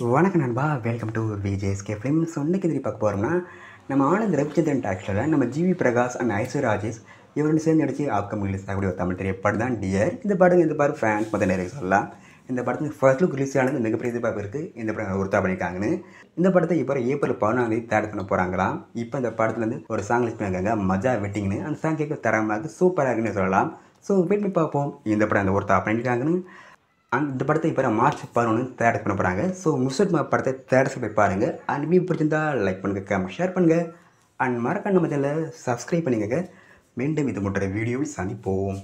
வணக்கம் நண்பா, welcome to VJSK films. இன்னைக்கு எதிரி பார்க்க போகிறோம்னா, நம்ம ஆனந்த் ரவிச்சந்திரன் டாக்டரில் நம்ம ஜிவி பிரகாஷ் அண்ட் ஐஸ்வர்யா ராஜேஷ் இவருன்னு சேர்ந்து நடிச்சு ஆக்கம் ரிலீஸ் ஆகக்கூடிய ஒரு தமிழ் திரைப்படம் தான் டியர். இந்த படம் ஃபேன்ஸ் மொத்தம் நிறைய சொல்லலாம். இந்த படத்துக்கு ஃபர்ஸ்ட் லுக் ரிலீஸ் ஆனது மிகப்பெரிய எதிர்பார்ப்பு இருக்குது. இந்த படம் ஒருத்தா பண்ணியிருக்காங்கன்னு. இந்த படத்தை இப்போ ஏப்ரல் 14 தேர்ட் பண்ண போகிறாங்களாம். இப்போ இந்த படத்துலேருந்து ஒரு சாங் லிஸ்ட் பண்ணியிருக்காங்க, மஜா வெட்டிங்னு. அந்த சாங் கேட்க தரமாக சூப்பராக இருக்குன்னு சொல்லலாம். ஸோ வெயிட் பண்ணி பார்ப்போம் இந்த படம் அந்த ஒருத்தா பண்ணியிருக்காங்கன்னு. அந்த படத்தை இப்போ மார்ச் 11 தேட்டர் பண்ண போகிறாங்க. ஸோ முஸ்லிம் படத்தை தேட்டர்ஸ் போய் பாருங்கள். அண்ட் வீடியோ பிடிச்சிருந்தா லைக் பண்ணுங்கள், கமெண்ட் ஷேர் பண்ணுங்கள். அண்ட் மறக்காம நம்ம சேனலை சப்ஸ்கிரைப் பண்ணிக்கங்க. மீண்டும் இது போன்ற வீடியோவில் சந்திப்போம்.